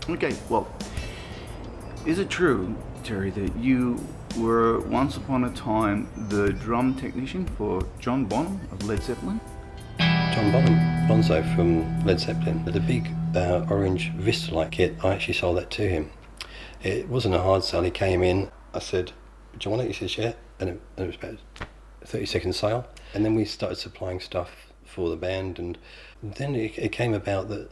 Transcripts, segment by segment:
Okay, well, is it true, Terry, that you were once upon a time the drum technician for John Bonham of Led Zeppelin? John Bonham, Bonzo from Led Zeppelin. The big orange Vista-like kit, I actually sold that to him. It wasn't a hard sell. He came in, I said, do you want it? He says, yeah. And it was about a 30-second sale. And then we started supplying stuff for the band. And then it came about that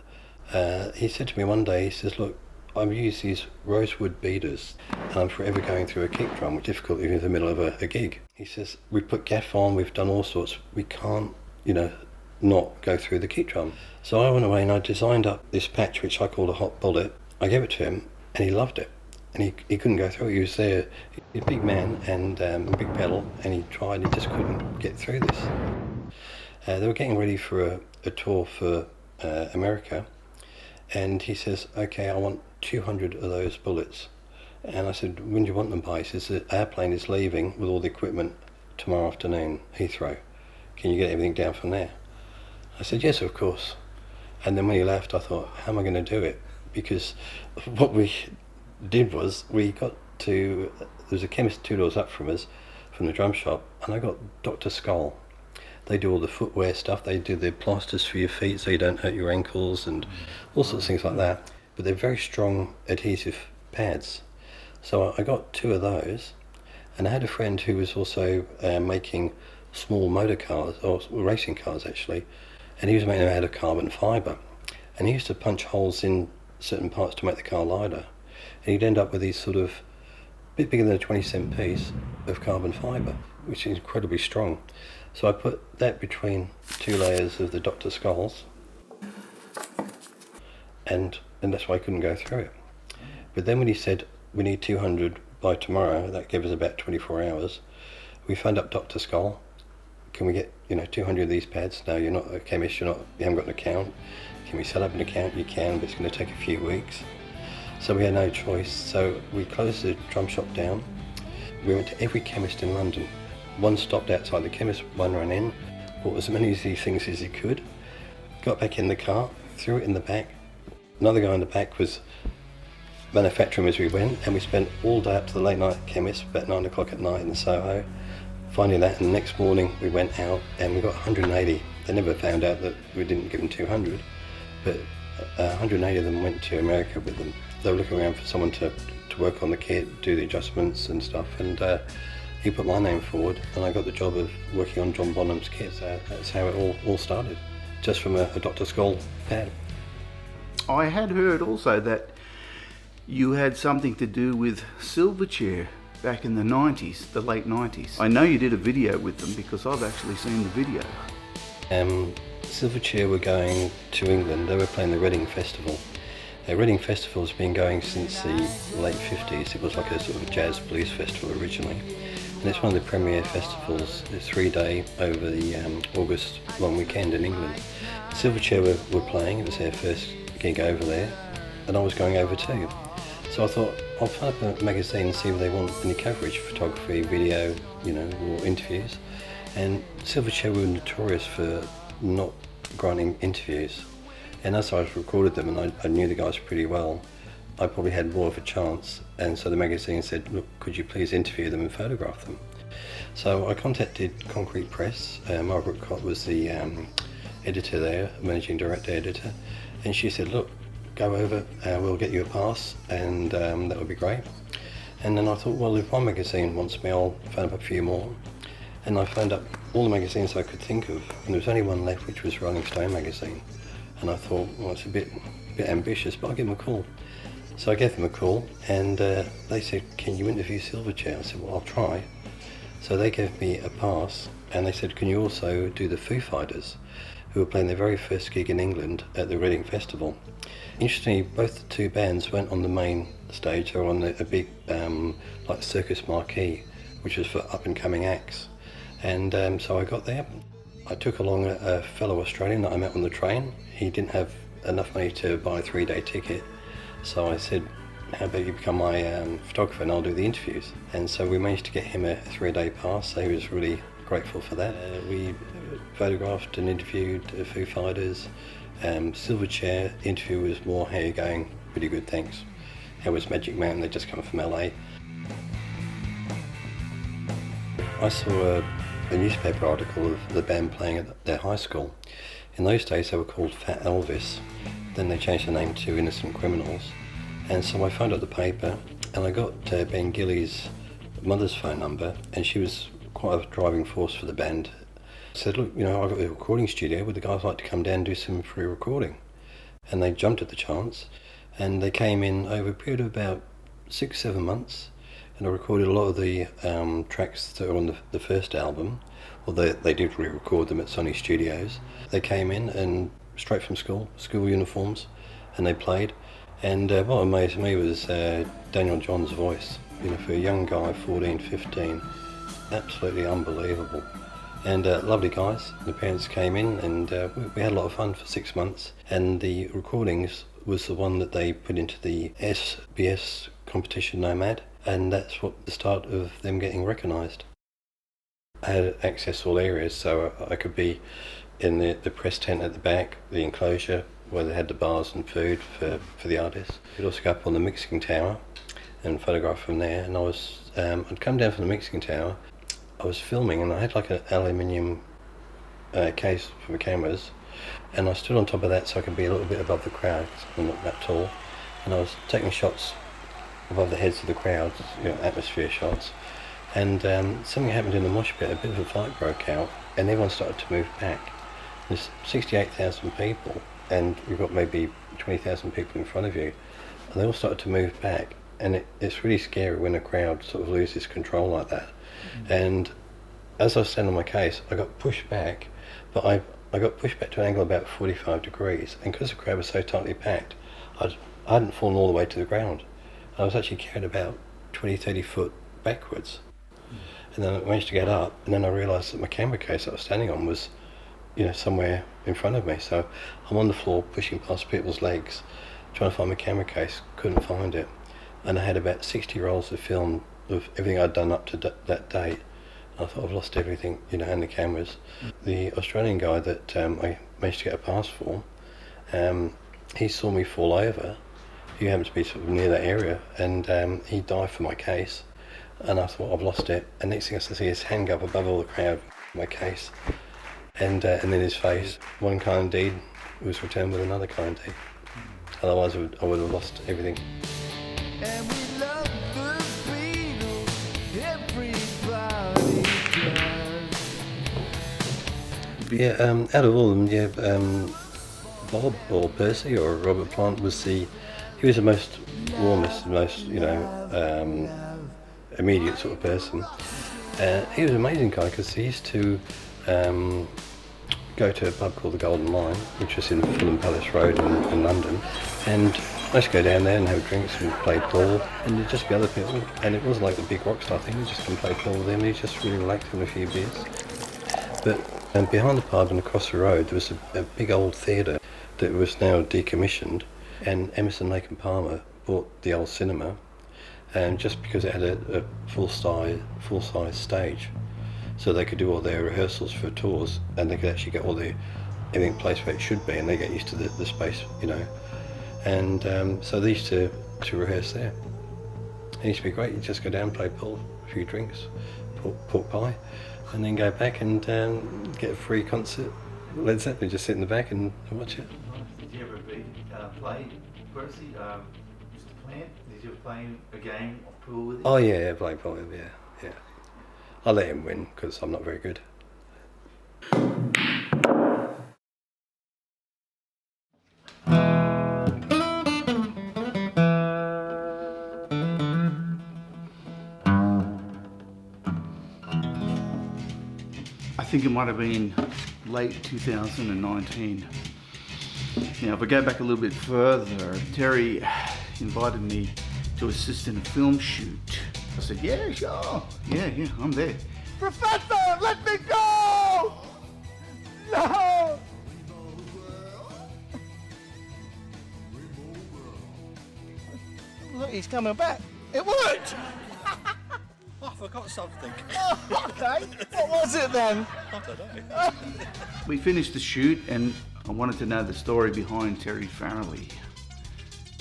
he said to me one day, he says, look, I've used these rosewood beaters and I'm forever going through a kick drum with difficulty in the middle of a gig. He says, we put gaff on, we've done all sorts. We can't, not go through the kick drum. So I went away and I designed up this patch, which I called a hot bullet. I gave it to him and he loved it. And he couldn't go through it. He was there, he's a big man and a big pedal, and he tried, he just couldn't get through this. They were getting ready for a tour for America, and he says, okay, I want 200 of those bullets. And I said, when do you want them by? He says, the airplane is leaving with all the equipment tomorrow afternoon, Heathrow. Can you get everything down from there? I said, yes, of course. And then when he left, I thought, how am I going to do it? Because what we did was, we got to, there was a chemist 2 doors up from us, from the drum shop, and I got Dr. Skull. They do all the footwear stuff, they do the plasters for your feet so you don't hurt your ankles and all sorts of things like that. But they're very strong adhesive pads. So I got 2 of those, and I had a friend who was also making small motor cars, or racing cars actually, and he was making them out of carbon fibre. And he used to punch holes in certain parts to make the car lighter. And he'd end up with these sort of bit bigger than a 20-cent piece of carbon fibre, which is incredibly strong. So I put that between 2 layers of the Dr. Skulls, and that's why I couldn't go through it. But then when he said, we need 200 by tomorrow, that gave us about 24 hours, we phoned up Dr. Skull. Can we get 200 of these pads? No, you're not a chemist, you haven't got an account. Can we set up an account? You can, but it's going to take a few weeks. So we had no choice. So we closed the drum shop down. We went to every chemist in London. One stopped outside the chemist, one ran in, bought as many of these things as he could, got back in the car, threw it in the back. Another guy in the back was manufacturing as we went, and we spent all day up to the late night chemist, about 9 o'clock at night in Soho, finding that, and the next morning we went out and we got 180. They never found out that we didn't give them 200, but 180 of them went to America with them. They were looking around for someone to work on the kit, do the adjustments and stuff, and he put my name forward, and I got the job of working on John Bonham's kit. So that's how it all started, just from a Dr. Skull pad. I had heard also that you had something to do with Silverchair back in the 90s, the late 90s. I know you did a video with them because I've actually seen the video. Silverchair were going to England. They were playing the Reading Festival. Reading Festival has been going since the late 50s. It was like a sort of jazz blues festival originally. And it's one of the premier festivals. It's 3-day over the August long weekend in England. Silverchair were playing. It was their first gig over there, and I was going over too. So I thought, I'll phone up a magazine and see if they want any coverage, photography, video, or interviews. And Silverchair were notorious for not granting interviews. And as I recorded them, and I knew the guys pretty well, I probably had more of a chance. And so the magazine said, look, could you please interview them and photograph them? So I contacted Concrete Press. Margaret Cott was the editor there, managing director editor. And she said, look, go over, we'll get you a pass, and that would be great. And then I thought, well, if one magazine wants me, I'll phone up a few more. And I phoned up all the magazines I could think of, and there was only one left, which was Rolling Stone magazine. And I thought, well, it's a bit ambitious, but I'll give them a call. So I gave them a call, and they said, can you interview Silverchair? I said, well, I'll try. So they gave me a pass, and they said, can you also do the Foo Fighters, who were playing their very first gig in England at the Reading Festival. Interestingly, both the 2 bands went on the main stage. They were on a big like circus marquee, which was for up-and-coming acts. And so I got there. I took along a fellow Australian that I met on the train. He didn't have enough money to buy a 3-day ticket, so I said, how about you become my photographer and I'll do the interviews. And so we managed to get him a 3-day pass, so he was really grateful for that. We photographed and interviewed Foo Fighters, Silverchair interview was more, how you going? Pretty good, thanks. How was Magic Mountain? They just come from LA. I saw a newspaper article of the band playing at their high school. In those days they were called Fat Elvis, then they changed the name to Innocent Criminals. And so I phoned up the paper and I got Ben Gillies' mother's phone number, and she was quite a driving force for the band. I said, look, you know, I've got a recording studio, would the guys like to come down and do some free recording? And they jumped at the chance, and they came in over a period of about 6-7 months, and I recorded a lot of the tracks that were on the first album. Well, they did re-record them at Sony Studios. They came in and straight from school uniforms, and they played. And what amazed me was Daniel John's voice. You know, for a young guy, 14, 15, absolutely unbelievable. And lovely guys. The parents came in, and we had a lot of fun for 6 months. And the recordings was the one that they put into the SBS competition Nomad, and that's what the start of them getting recognised. I had access to all areas, so I could be in the press tent at the back, the enclosure where they had the bars and food for the artists. I'd also go up on the mixing tower and photograph from there. And I'd come down from the mixing tower. I was filming, and I had like an aluminium case for the cameras, and I stood on top of that so I could be a little bit above the crowd, 'cause I'm not that tall. And I was taking shots above the heads of the crowd, you know, atmosphere shots. And something happened in the mosh pit. A bit of a fight broke out, and everyone started to move back. There's 68,000 people, and you've got maybe 20,000 people in front of you, and they all started to move back. And it's really scary when a crowd sort of loses control like that. Mm-hmm. And as I was standing on my case, I got pushed back, but I got pushed back to an angle of about 45 degrees, and because the crowd was so tightly packed, I hadn't fallen all the way to the ground. I was actually carried about 20, 30 foot backwards. And then I managed to get up, and then I realised that my camera case that I was standing on was, you know, somewhere in front of me. So I'm on the floor pushing past people's legs, trying to find my camera case, couldn't find it. And I had about 60 rolls of film of everything I'd done up to that date. I thought, I've lost everything, you know, and the cameras. The Australian guy that I managed to get a pass for, he saw me fall over. He happened to be sort of near that area, and he dived for my case. And I thought, I've lost it. And next thing I see his hand go up above all the crowd, my case, and then his face. One kind deed was returned with another kind deed. Otherwise, I would have lost everything. And we love the Beatles, everybody does. Yeah, out of all of them, yeah, Bob or Percy or Robert Plant he was the most warmest, most, you know, immediate sort of person. He was an amazing guy because he used to go to a pub called the Golden Lion, which was in Fulham Palace Road in London, and I used to go down there and have drinks and play pool, and there'd just be other people, and it wasn't like the big rock star thing, we just come play pool with him, he just really liked having a few beers. But behind the pub and across the road there was a big old theatre that was now decommissioned, and Emerson, Lake and Palmer bought the old cinema, and just because it had a full-size stage, so they could do all their rehearsals for tours, and they could actually get everything placed where it should be, and they get used to the space, you know. And so they used to rehearse there. It used to be great. You just go down, play pool, a few drinks, pork pie, and then go back and get a free concert. Led Zeppelin, just sit in the back and watch it. Did you ever play Percy, Mr. Plant? Did you ever play a game of pool with him? Oh yeah, play pool, yeah. I let him win because I'm not very good. I think it might have been late 2019. Now, if I go back a little bit further, Terry invited me to assist in a film shoot. I said, yeah, sure. Yeah, I'm there. Professor, let me go! No! Look, he's coming back. It worked! I forgot something. Oh, okay. What was it then? I don't know. We finished the shoot and I wanted to know the story behind Terry Farrelly.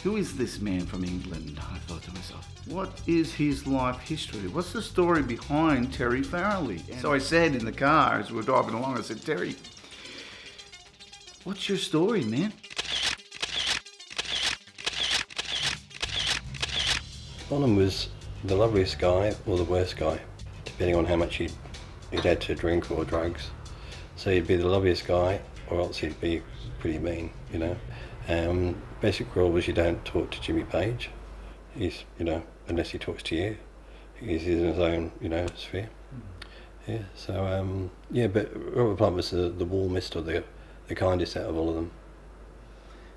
Who is this man from England? I thought to myself, what is his life history? What's the story behind Terry Farrelly? So I said in the car as we were driving along, I said, Terry, what's your story, man? Bonham was the loveliest guy or the worst guy, depending on how much he'd had to drink or drugs. So he'd be the loveliest guy, or else he'd be pretty mean, you know. Basic rule was you don't talk to Jimmy Page. He's, you know, unless he talks to you. He's in his own, you know, sphere. Yeah, so, yeah, but Robert Plant was the warmest or the kindest out of all of them.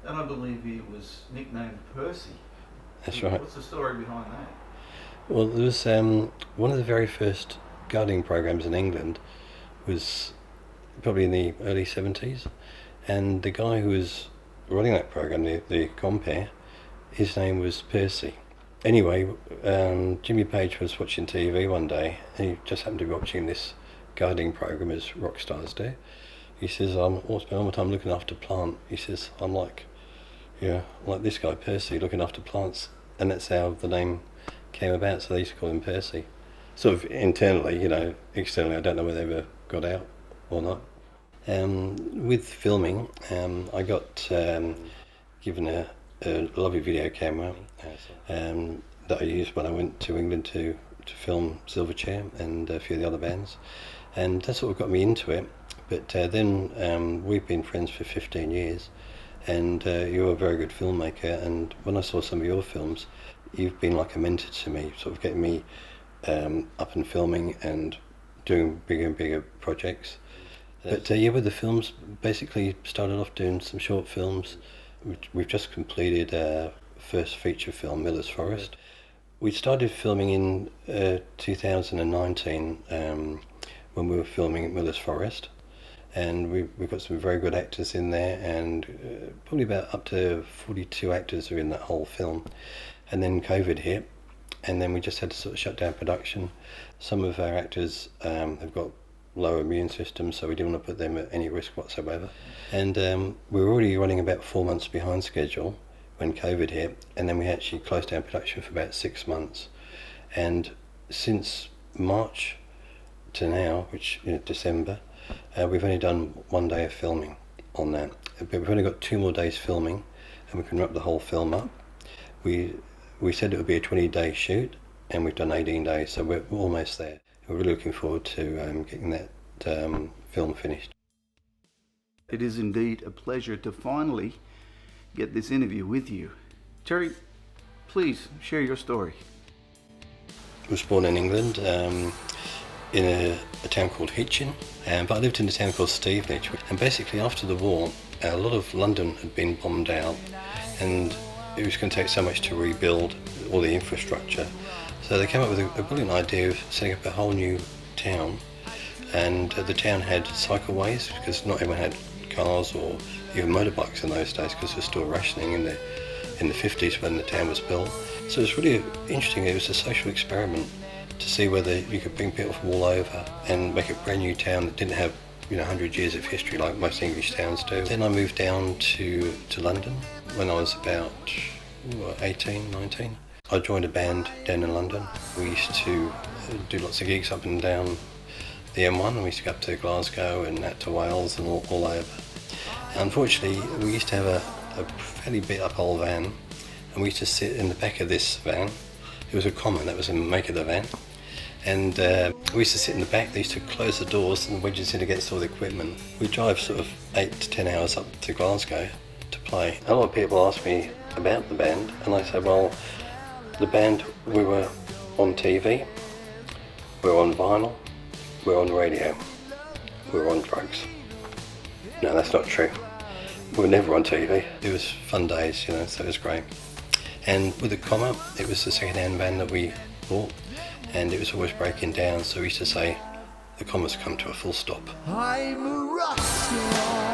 And I believe he was nicknamed Percy. That's right. What's the story behind that? Well, there was one of the very first gardening programs in England was probably in the early 70s, and the guy who was running that program, the compere, his name was Percy. Anyway, Jimmy Page was watching TV one day, and he just happened to be watching this gardening program as rock stars do. He says, I spend all my time looking after plant. He says, I'm like this guy Percy, looking after plants, and that's how the name came about. So they used to call him Percy. Sort of internally, you know, externally, I don't know whether they ever got out or not. With filming, I got given a lovely video camera that I used when I went to England to film Silverchair and a few of the other bands, and that's what got me into it. But then we've been friends for 15 years, and you're a very good filmmaker, and when I saw some of your films, you've been like a mentor to me, sort of getting me up and filming and doing bigger and bigger projects. But yeah, with the films, basically started off doing some short films. We've just completed our first feature film, Miller's Forest. We started filming in 2019 when we were filming at Miller's Forest, and we've got some very good actors in there, and probably about up to 42 actors are in that whole film. And then COVID hit, and then we just had to sort of shut down production. Some of our actors have got lower immune systems, so we didn't want to put them at any risk whatsoever. And we were already running about 4 months behind schedule when COVID hit, and then we actually closed down production for about 6 months. And since March to now, which is December, we've only done 1 day of filming on that. But we've only got 2 more days filming, and we can wrap the whole film up. We said it would be a 20-day shoot, and we've done 18 days, so we're almost there. We're really looking forward to getting that film finished. It is indeed a pleasure to finally get this interview with you. Terry, please share your story. I was born in England in a town called Hitchin, but I lived in a town called Stevenage. And basically after the war, a lot of London had been bombed out, and it was going to take so much to rebuild all the infrastructure. So they came up with a brilliant idea of setting up a whole new town, and the town had cycleways because not everyone had cars or even motorbikes in those days, because it was still rationing in the 50s when the town was built. So it was really interesting. It was a social experiment to see whether you could bring people from all over and make a brand new town that didn't have 100 years of history like most English towns do. Then I moved down to London when I was about 18, 19. I joined a band down in London. We used to do lots of gigs up and down the M1, and we used to go up to Glasgow and out to Wales and all over. Unfortunately, we used to have a fairly beat up old van, and we used to sit in the back of this van. It was a Common, that was the make of the van. And we used to sit in the back. They used to close the doors and wedge us in against all the equipment. We drive sort of 8 to 10 hours up to Glasgow to play. A lot of people ask me about the band, and I say, well, the band, we were on TV, we were on vinyl, we were on radio, we were on drugs. No, that's not true. We were never on TV. It was fun days, so it was great. And with the Comma, it was the second-hand van that we bought, and it was always breaking down, so we used to say, the Comma's come to a full stop. I'm a rock star.